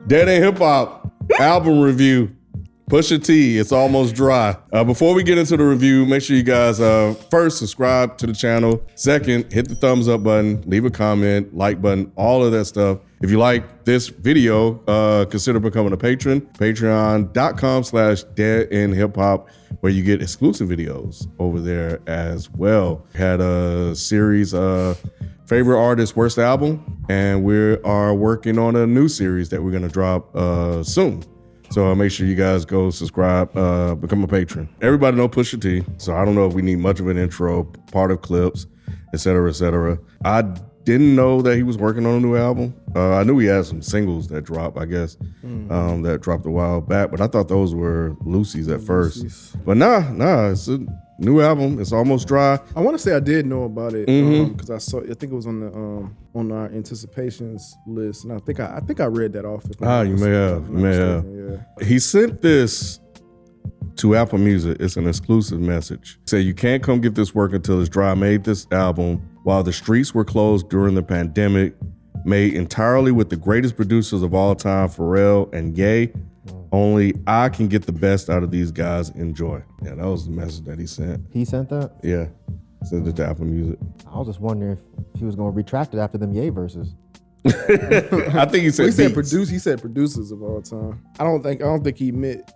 Dead End Hip Hop album review. Pusha T, It's Almost Dry. Before we get into the review, make sure you guys first subscribe to the channel. Second, hit the thumbs up button, leave a comment, like button, all of that stuff. If you like this video, consider becoming a patron. Patreon.com/deadendhiphop, where you get exclusive videos over there as well. Had a series favorite artist, worst album, and we are working on a new series that we're gonna drop soon. So make sure you guys go subscribe, become a patron. Everybody know Pusha T, so I don't know if we need much of an intro, part of Clipse, et cetera, et cetera. I didn't know that he was working on a new album. I knew he had some singles that dropped, I guess, that dropped a while back, but I thought those were Lucy's at first. But nah, it's a new album. It's Almost Dry. I want to say I did know about it because I think it was on the on our anticipations list, and I think I read that off. You may have. Yeah. He sent this to Apple Music. It's an exclusive message. He said, "You can't come get this work until it's dry. I made this album while the streets were closed during the pandemic. Made entirely with the greatest producers of all time, Pharrell and Ye. Only I can get the best out of these guys. Enjoy." Yeah, that was the message that he sent. He sent that? Yeah, sent it to Apple Music. I was just wondering if he was going to retract it after them Ye verses. I think he said He said producers of all time. I don't think he meant.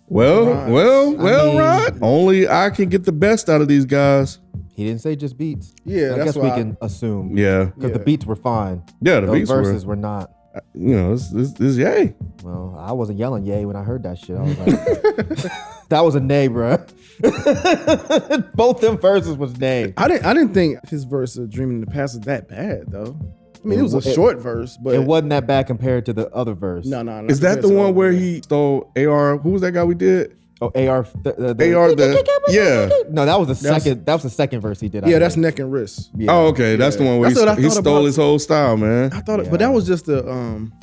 Rod. Only I can get the best out of these guys. He didn't say just beats. Yeah, I guess we can assume. Yeah, because the beats were fine. Yeah, the beats verses were not. You know, this Ye. Well, I wasn't yelling Ye when I heard that shit. I was like, that was a nay, bro. Both them verses was nay. I didn't think his verse of Dreaming in the Past was that bad though. I mean, it was a short verse, but it wasn't that bad compared to the other verse. No. Is that the one where he stole AR? Who was that guy we did? Oh, AR. Yeah. No, that was the second. That was the second verse he did. Yeah, that's Neck and Wrist. Yeah. Oh, okay, that's the one where he stole his whole style, man. I thought, but that was just that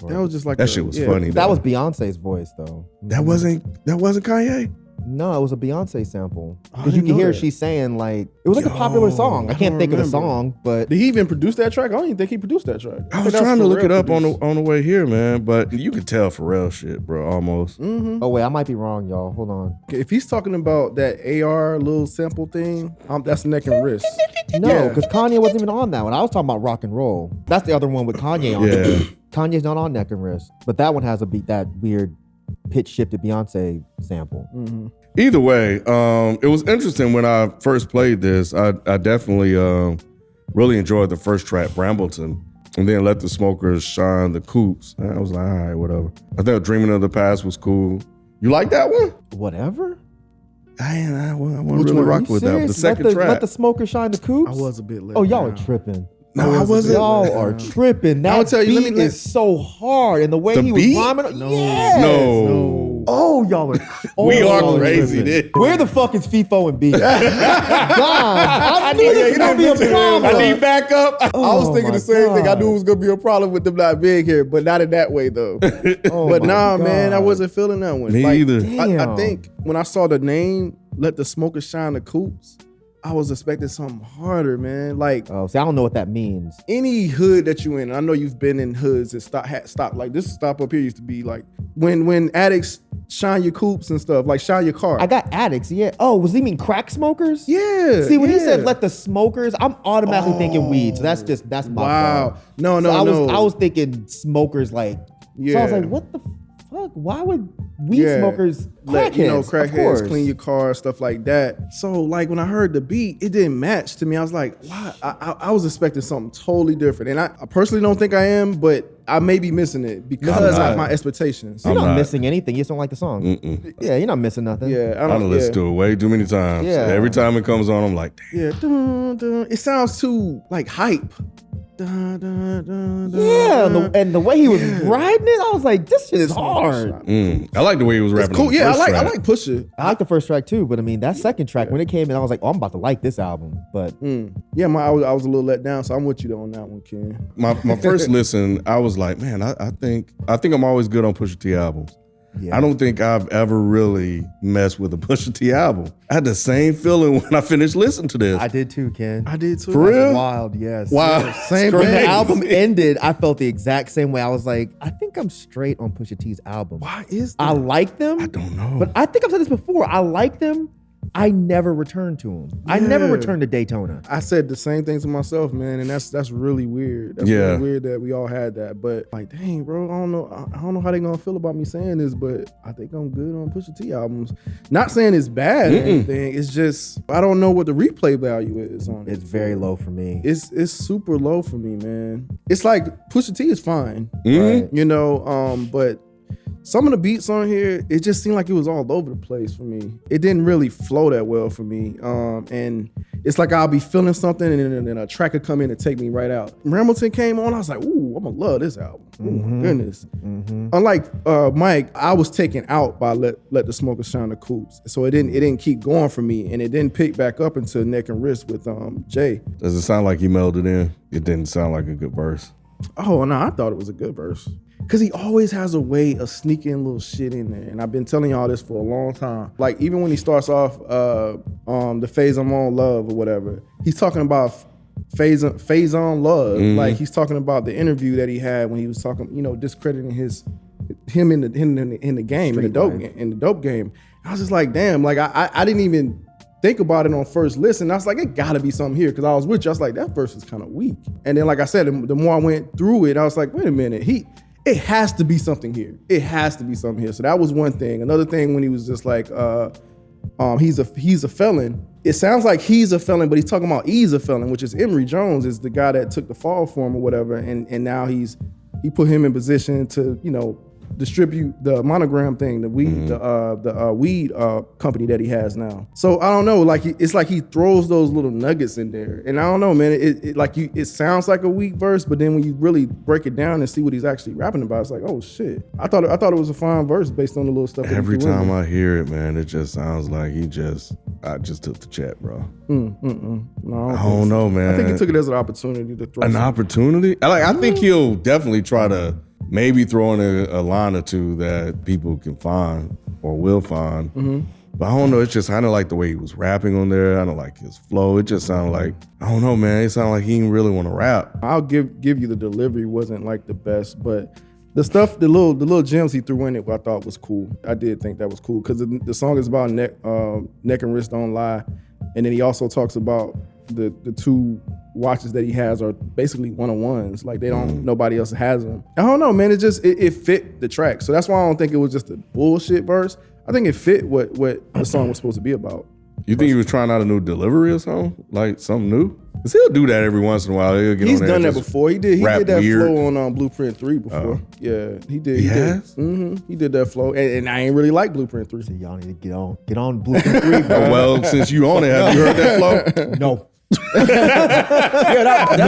was just like that shit was funny. That was Beyonce's voice, though. That wasn't Kanye. No, it was a Beyonce sample. Because you can hear she's saying like, it was like a popular song. I can't think of the song, but. Did he even produce that track? I don't even think he produced that track. I was trying to look it up on the way here, man, but you could tell Pharrell shit, bro, almost. Mm-hmm. Oh wait, I might be wrong, y'all. Hold on. If he's talking about that AR little sample thing, that's Neck and Wrist. No, because Kanye wasn't even on that one. I was talking about Rock and Roll. That's the other one with Kanye on it. Kanye's not on Neck and Wrist, but that one has a beat, that weird pitch shifted Beyonce sample. Mm-hmm. Either way, it was interesting when I first played this. I definitely really enjoyed the first track, Brambleton, and then Let the Smokers Shine the Coops. And I was like, all right, whatever. I thought Dreaming of the Past was cool. You like that one? Whatever. I wasn't really rock with that. The second track. Let the Smokers Shine the Coops? I was a bit late. Oh, y'all are tripping. No, I wasn't. Y'all are tripping. That beat is so hard, and the way he was rhyming. No. Oh, y'all are. We are crazy. Dude. Where the fuck is Feefo and Beezy? God, I knew this was gonna be a problem. I need backup. I was thinking the same thing. I knew it was gonna be a problem with them not being here, but not in that way though. But man, I wasn't feeling that one. Me either. I think when I saw the name, Let the Smokers Shine the Coops, I was expecting something harder, man. Like, oh, see, I don't know what that means. Any hood that you in, I know you've been in hoods and stop. Like this stop up here used to be like when addicts shine your coops and stuff, like shine your car. I got addicts, yeah. Oh, was he mean crack smokers? Yeah. See, when he said let the smokers, I'm automatically thinking weed. So that's my fault. No. I was thinking smokers, like. Yeah. So I was like, what the fuck? Why would weed smokers crackheads? Crackheads clean your car, stuff like that. So like when I heard the beat, it didn't match to me. I was like, why? I was expecting something totally different. And I personally don't think I am, but I may be missing it because of my expectations. You're not missing anything. You just don't like the song. Yeah, you're not missing nothing. Yeah, I done listened to it way too many times. Yeah. Every time it comes on, I'm like, damn. Yeah, dun, dun. It sounds too like hype. Dun, dun, dun, dun, Yeah, and the way he was riding it, I was like, this shit is hard. I like the way he was rapping. Cool. On the Yeah, first I track. like Pusha. I like the first track too, but I mean that second track when it came in, I was like, oh, I'm about to like this album. But Yeah, I was a little let down, so I'm with you on that one, Ken. My first listen, I was like, man, I think I'm always good on Pusha T albums. yeah. I don't think I've ever really messed with a Pusha T album. I had the same feeling when I finished listening to this. I did too, Ken. I did too. For real? That's wild, yes. Wow. Yes. Same When the thing. album ended, I felt the exact same way. I was like, I think I'm straight on Pusha T's album. Why is that? I like them. I don't know. But I think I've said this before. I like them. I never returned to them. I never Yeah. returned to Daytona. I said the same thing to myself, man, and that's really weird. That's really weird that we all had that. But like, dang, bro, I don't know how they gonna feel about me saying this, but I think I'm good on Pusha T albums. Not saying it's bad or anything. It's just I don't know what the replay value is on it. It's very low for me. It's super low for me, man. It's like Pusha T is fine, Mhm. you know, but some of the beats on here, it just seemed like it was all over the place for me. It didn't really flow that well for me. And it's like I'll be feeling something and then a track would come in and take me right out. Ramilton came on, I was like, ooh, I'm gonna love this album. Oh my goodness. Unlike Myke, I was taken out by Let the Smoker Shine the Coops. So it didn't keep going for me, and it didn't pick back up until Neck and Wrist with Jay. Does it sound like he melded in? It didn't sound like a good verse. Oh no, I thought it was a good verse. Cause he always has a way of sneaking little shit in there. And I've been telling y'all this for a long time. Like even when he starts off the Phase I'm on Love or whatever, he's talking about phase on love. Like he's talking about the interview that he had when he was talking, discrediting him in the game, in the dope game. I was just like, damn, like I didn't even think about it on first listen. I was like, it gotta be something here. Cause I was with you. I was like, that verse is kind of weak. And then like I said, the more I went through it, I was like, wait a minute, it has to be something here. It has to be something here. So that was one thing. Another thing when he was just like, he's a felon. It sounds like he's a felon, but he's talking about he's a felon, which is Emory Jones is the guy that took the fall for him or whatever. And now he put him in position to, distribute the Monogram thing, the weed, the weed company that he has now. So I don't know, like it's like he throws those little nuggets in there, and I don't know, man. It sounds like a weak verse, but then when you really break it down and see what he's actually rapping about, it's like, oh shit. I thought it was a fine verse based on the little stuff. Every time I hear it, man, it just sounds like I just took the chat, bro. No, I don't know, man. I think he took it as an opportunity to throw an opportunity. I think he'll definitely try to maybe throw in a line or two that people can find or will find. But I don't know. It's just kind of like the way he was rapping on there. I don't like his flow. It just sounded like, I don't know, man. It sounded like he didn't really want to rap. I'll give you the delivery wasn't like the best, but the stuff, the little gems he threw in it, I thought was cool. I did think that was cool because the song is about neck and wrist don't lie, and then he also talks about the two watches that he has are basically one-on-ones. Like they don't, nobody else has them. I don't know, man. It fit the track. So that's why I don't think it was just a bullshit verse. I think it fit what the song was supposed to be about. You think he was trying out a new delivery or something? Like something new? Because he'll do that every once in a while. He's done that before. He did that weird. flow on Blueprint 3 before. Yeah, he did. He has? He did that flow. And I ain't really like Blueprint 3. So y'all need to get on Blueprint 3, bro. Well, since you own it, have you heard that flow? No. That's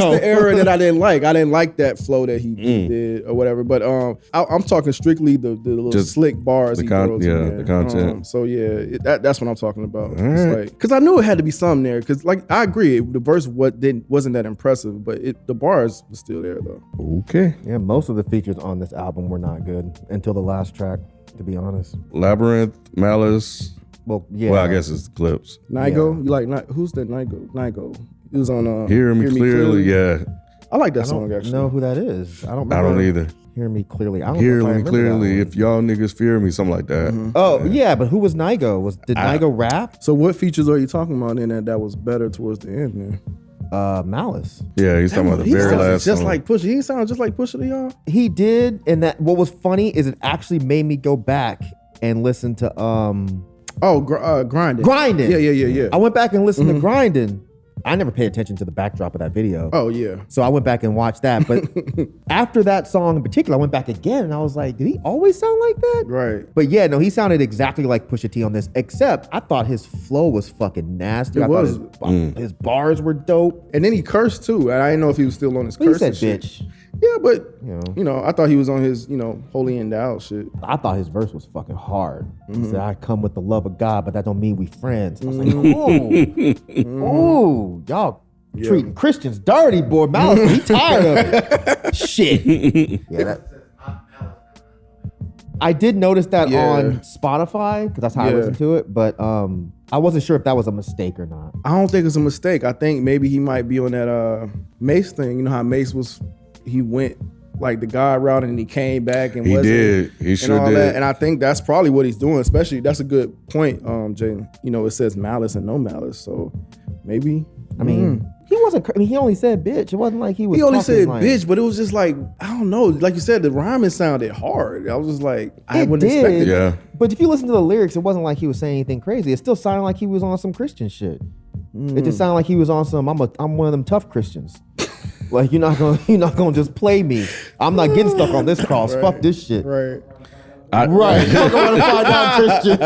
the era that I didn't like. I didn't like that flow that he did or whatever. But I'm talking strictly the little Just slick bars he throws in there. the content. So yeah, that's what I'm talking about. All right. Because I knew it had to be something there. Because like I agree, the verse wasn't that impressive, but the bars was still there though. Okay. Yeah, most of the features on this album were not good until the last track, to be honest. Labyrinth, Malice. Well, yeah. Well, I guess it's Clipse. Nigo, you like who's that Nigo? He was on Hear Me Clearly, yeah. I like that I song don't actually. know who that is. I don't either. Hear Me Clearly. I don't Hear know if I Me remember Clearly, that one. if y'all niggas fear me, something like that. Oh, yeah, but who was Nigo? Did Nigo rap? So what features are you talking about in that was better towards the end, man? Malice. Yeah, he's talking about the very last just song. like Pusha. He sounded just like Pusha to y'all. He did, and that what was funny is it actually made me go back and listen to Grinding. Grinding. Yeah. I went back and listened to Grinding. I never paid attention to the backdrop of that video. Oh yeah. So I went back and watched that. But after that song in particular, I went back again and I was like, did he always sound like that? Right. But yeah, no, he sounded exactly like Pusha T on this, except I thought his flow was fucking nasty. It was. His bars were dope. And then he cursed too. And I didn't know if he was still on his But he curse. said and shit. bitch. Yeah, but You know. I thought he was on his, holy endowed shit. I thought his verse was fucking hard. He said, I come with the love of God, but that don't mean we friends. I was like, ooh, y'all treating Christians dirty, boy. Malice, he tired of it. Shit. Yeah, I did notice that on Spotify, because that's how I listened to it, but I wasn't sure if that was a mistake or not. I don't think it's a mistake. I think maybe he might be on that Mace thing. You know how Mace he went like the God route and he came back and he sure did. That. And I think that's probably what he's doing. Especially that's a good point, Jaden. It says malice and no malice, so maybe. I mean, he wasn't. He only said bitch. It wasn't like he was. He only talking said like, bitch, but it was just like I don't know. Like you said, the rhyming sounded hard. I was just like I wouldn't expect it. Yeah. But if you listen to the lyrics, it wasn't like he was saying anything crazy. It still sounded like he was on some Christian shit. It just sounded like he was on some. I'm one of them tough Christians. Like you're not gonna just play me. I'm not getting stuck on this cross. Right. Fuck this shit. Right. Right. You're gonna find out Christian.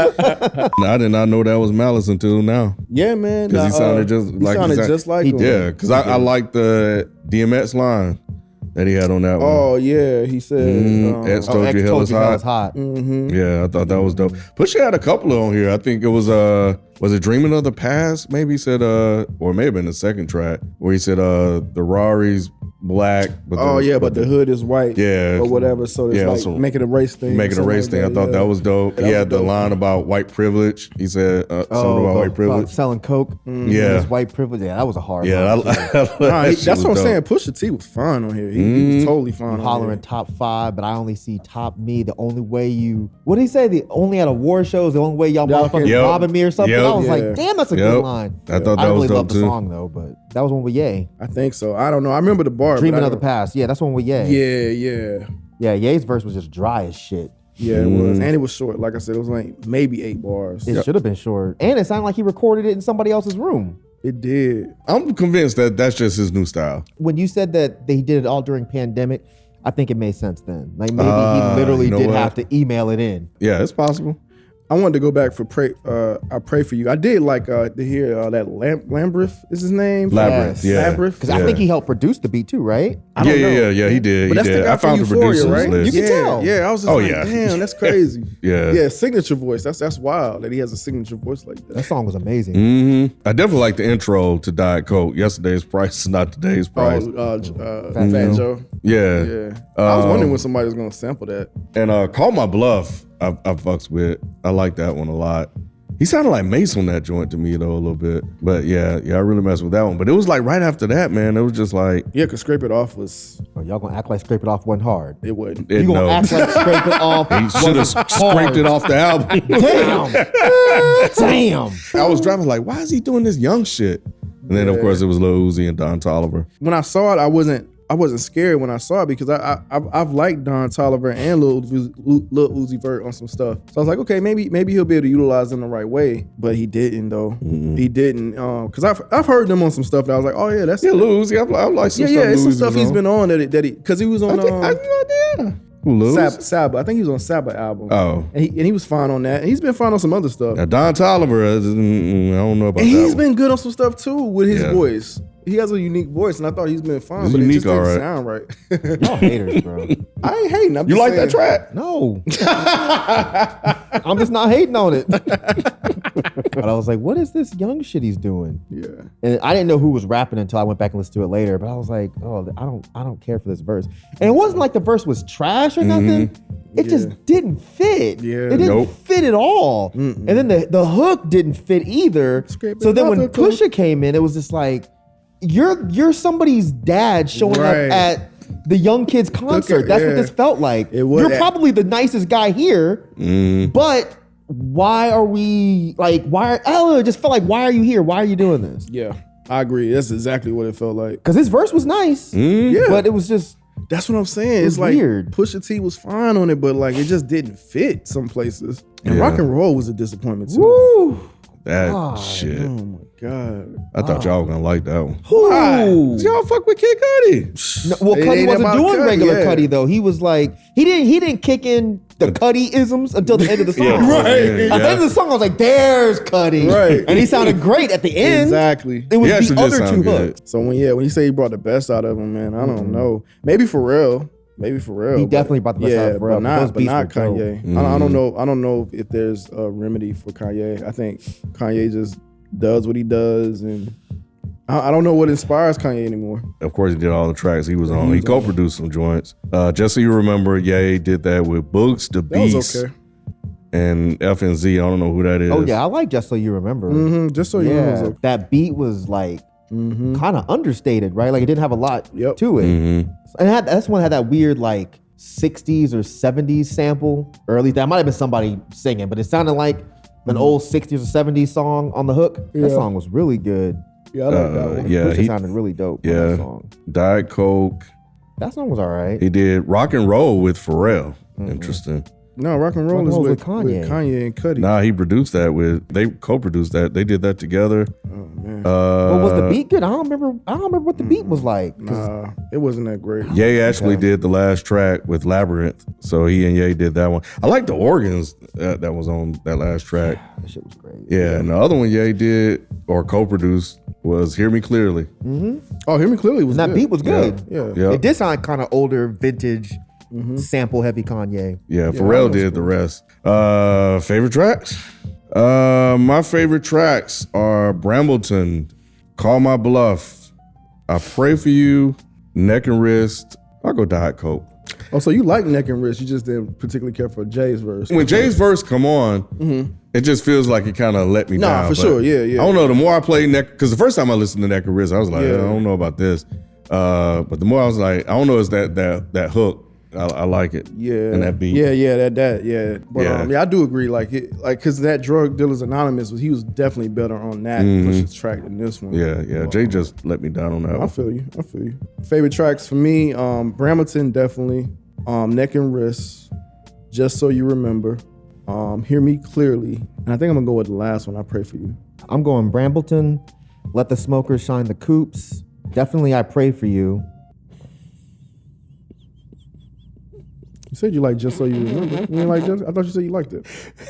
I did not know that was Malice until now. Yeah, man. Because he sounded just like him. Yeah, because I like the DMX line that he had on that one. Oh yeah, he said. X told you hell is hot. Yeah, I thought that was dope. Pusha had a couple on here. I think it was it Dreaming of the Past? Maybe he said or it may have been the second track where he said the Rari's black. But but the hood is white. Yeah. Or whatever. So it's like making a race thing. Making a race thing. I thought that was dope. He had the line about white privilege. He said something about white privilege. About selling coke. Yeah. His white privilege. Yeah, that was a hard Yeah, one. that's what I'm saying. Pusha T was fine on here. He was totally fine on Hollering here. top 5, but I only see top me. The only way what did he say? The only at award shows, the only way y'all motherfuckers robbing me or something. I was like, damn, that's a good line. I thought that I was really dope loved the too. song though, but that was one with Ye. I think so. I don't know. I remember the bar. Dreaming of the Past. Yeah, that's one with Ye. Yeah. Yeah, Ye's verse was just dry as shit. Yeah, it was. And it was short. Like I said, it was like maybe 8 bars. It should have been short. And it sounded like he recorded it in somebody else's room. It did. I'm convinced that that's just his new style. When you said that he did it all during pandemic, I think it made sense then. Like maybe he literally did have to email it in. Yeah, it's possible. I wanted to go back for I Pray For You. I did like to hear that Lambreth is his name? Labyrinth, yeah. Labyrinth. Because I think he helped produce the beat too, right? I don't know. Yeah, he did. But that's the guy I found from the Euphoria, producers right? list. You can tell. Yeah, I was just damn, that's crazy. Yeah, signature voice. That's wild that he has a signature voice like that. That song was amazing. I definitely like the intro to Diet Coke. Yesterday's price is not today's price. Fat Joe. Yeah. I was wondering when somebody was gonna sample that. And Call My Bluff, I fucks with. I like that one a lot. He sounded like Mace on that joint to me though a little bit. But yeah, I really messed with that one. But it was like right after that, man. It was just like cause Scrape It Off was. Oh, y'all gonna act like Scrape It Off wasn't hard. It wasn't. You gonna act like Scrape It Off? He should have scraped it off the album. Damn. I was driving like, why is he doing this young shit? And then of course it was Lil Uzi and Don Toliver. When I saw it, I wasn't scared when I saw it because I've liked Don Toliver and Lil Uzi Vert on some stuff. So I was like, okay, maybe he'll be able to utilize them the right way. But he didn't though. He didn't because I've heard them on some stuff that I was like, oh yeah, that's Lil Uzi. I like some stuff. Yeah, it's some Lil Uzi stuff he's been on that he because he was on Saba. I think he was on Saba album. Oh, and he was fine on that. And he's been fine on some other stuff. Now Don Toliver, I don't know about that. And he's one. been good on some stuff too with his voice. He has a unique voice, and I thought he's been fine, He's but unique, it just didn't alright. sound right. Y'all haters, bro. I ain't hating. I'm You just like saying. that track? No. I'm just not hating on it. But I was like, what is this young shit he's doing? Yeah. And I didn't know who was rapping until I went back and listened to it later. But I was like, oh, I don't care for this verse. And it wasn't like the verse was trash or nothing. It just didn't fit. Yeah. It didn't fit at all. And then the hook didn't fit either. So then when Pusha came in, it was just like, you're somebody's dad showing up at the young kids concert. That's what this felt like. You're probably the nicest guy here, but why are we like? It just felt like, why are you here? Why are you doing this? Yeah. I agree. That's exactly what it felt like. Because his verse was nice. Yeah. But it was just... That's what I'm saying. It's like weird. Pusha T was fine on it, but like it just didn't fit some places. And Yeah. rock and roll was a disappointment too. Woo! That shit. Oh my God. I thought y'all were gonna like that one. Ooh. Y'all fuck with Kid Cudi. No, well, It Cudi ain't wasn't about doing Cudi, regular yeah. Cudi though. He was like, he didn't kick in the Cudi-isms until the end of the song. Right. At the end of the song, I was like, there's Cudi. Right. And he sounded great at the end. Exactly. It was He actually the did other sound two good. hooks. So when you say he brought the best out of him, man, I don't know. Maybe for real. He definitely brought the best out of Pharrell. But not, Those but beats not were dope. Kanye. I don't know. I don't know if there's a remedy for Kanye. I think Kanye just does what he does, and I don't know what inspires Kanye anymore. Of course, he did all the tracks he was on. He co-produced some joints. Just so you remember, Ye did that with Books, The That was Beast, okay. and FNZ. I don't know who that is. Oh yeah, I like Just So You Remember. Just so you know, it was okay. That beat was like kind of understated, right? Like it didn't have a lot Yep. to it. And that's one that had that weird like 60s or 70s sample early. That might have been somebody singing, but it sounded like an old 60s or 70s song on the hook. That song was really good. Yeah, I like that one. Yeah, It sounded really dope. On that song. Diet Coke. That song was all right. He did Rock and Roll with Pharrell. Interesting. No, rock and roll Rock and is Roll with Kanye. and Cudi. Nah, he produced that they co-produced that. They did that together. Oh man. Well, was the beat good? I don't remember what the beat was like. Nah, it wasn't that great. Ye actually did the last track with Labyrinth, so he and Ye did that one. I like the organs that was on that last track. That shit was great. Yeah, and the other one Ye did or co-produced was Hear Me Clearly. Oh, Hear Me Clearly was And that good. beat was good. Yeah. Yeah, It did sound kind of older, vintage, sample heavy Kanye. yeah. Pharrell did the rest. Favorite tracks? My favorite tracks are Brambleton, Call My Bluff, I Pray For You, Neck and Wrist. I'll go Diet Coke. Oh, so you like Neck and Wrist? You just didn't particularly care for Jay's verse. When Jay's verse come on, it just feels like it kind of let me down. For but sure. Yeah. I don't know. The more I play Neck, because the first time I listened to Neck and Wrist, I was like, I don't know about this. But the more I was like, I don't know, it's that hook. I like it. Yeah. And that beat. Yeah. But Yeah. I do agree. Because that Drug Dealers Anonymous he was definitely better on that Pusha's track than this one. Yeah. Jay just let me down on that I one. feel you. Favorite tracks for me, Brambleton definitely, Neck and Wrist, Just So You Remember, Hear Me Clearly, and I think I'm gonna go with the last one, I Pray For You. I'm going Brambleton, Let the Smokers Shine the Coops. Definitely I Pray For You. You said you like Just So You Remember. You didn't like Just? I thought you said you liked it.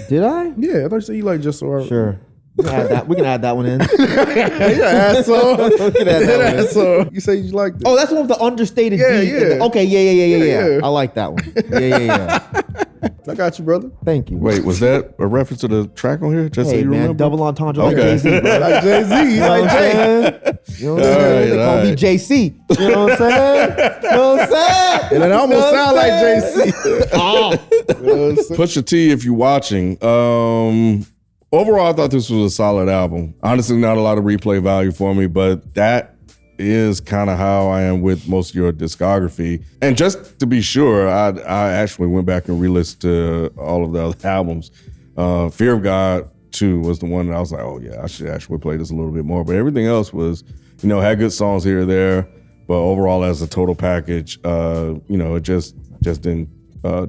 Did I? Yeah, I thought you said you liked Just So I Sure. We can add that one in. Yeah, asshole. We can add that one in. Asshole. You said you liked it. Oh, that's the one with the understated Yeah, beat. yeah. Okay, yeah. Yeah. I like that one. Yeah. I got you, brother. Thank you. Wait, was that a reference to the track on here? Just so Hey you man, remember? double entendre like Okay. Jay-Z, bro. Like Jay-Z. You You know like what I'm Jay. saying? You know what I'm saying? They call me Alright. JC. You know what I'm saying? You know what I'm saying? And it almost sound like JC. Pusha T, if you're watching. Overall, I thought this was a solid album. Honestly, not a lot of replay value for me, but that is kind of how I am with most of your discography. And just to be sure, I actually went back and re-listened to all of the other albums. Fear of God 2 was the one that I was like, oh yeah, I should actually play this a little bit more. But everything else was, had good songs here or there. But overall, as a total package, it just didn't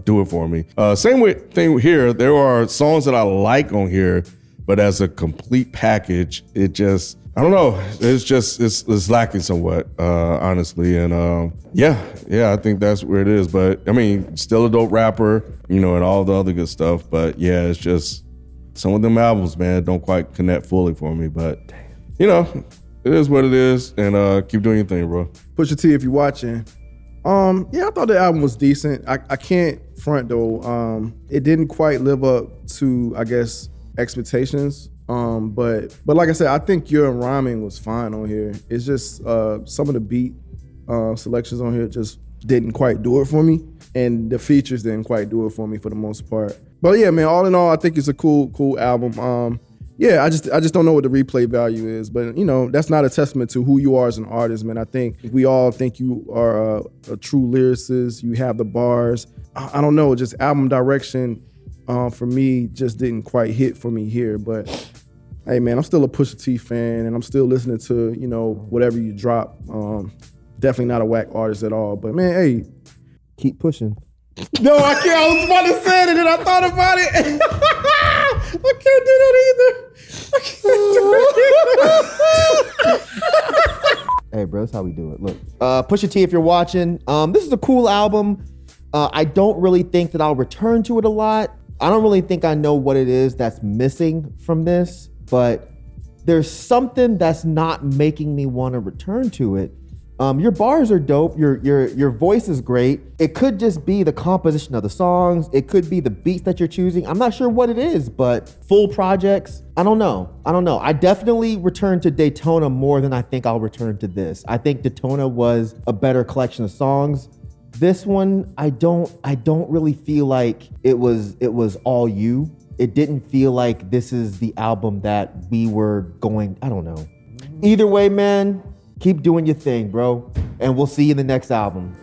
do it for me. Same thing here. There are songs that I like on here, but as a complete package, it just, I don't know. It's lacking somewhat, honestly. And I think that's where it is. But I mean, still a dope rapper, and all the other good stuff. But yeah, it's just some of them albums, man, don't quite connect fully for me. But it is what it is. And keep doing your thing, bro. Pusha T, if you're watching. I thought the album was decent. I can't front though. It didn't quite live up to, I guess, expectations. But like I said, I think your rhyming was fine on here. It's just some of the beat selections on here just didn't quite do it for me, and the features didn't quite do it for me for the most part. But yeah, man, all in all, I think it's a cool album. I just don't know what the replay value is, but that's not a testament to who you are as an artist, man. I think we all think you are a true lyricist. You have the bars. I don't know, just album direction for me just didn't quite hit for me here. But Hey man, I'm still a Pusha T fan, and I'm still listening to whatever you drop. Definitely not a whack artist at all, but man, hey, keep pushing. No, I can't. I was about to say it, and then I thought about it. I can't do that either. Hey, bro, that's how we do it. Look, Pusha T, if you're watching, this is a cool album. I don't really think that I'll return to it a lot. I don't really think I know what it is that's missing from this, but there's something that's not making me want to return to it. Your bars are dope. Your voice is great. It could just be the composition of the songs. It could be the beats that you're choosing. I'm not sure what it is, but full projects, I don't know. I definitely return to Daytona more than I think I'll return to this. I think Daytona was a better collection of songs. This one, I don't really feel like it was all you. It didn't feel like this is the album that we were going, I don't know. Either way, man, keep doing your thing, bro. And we'll see you in the next album.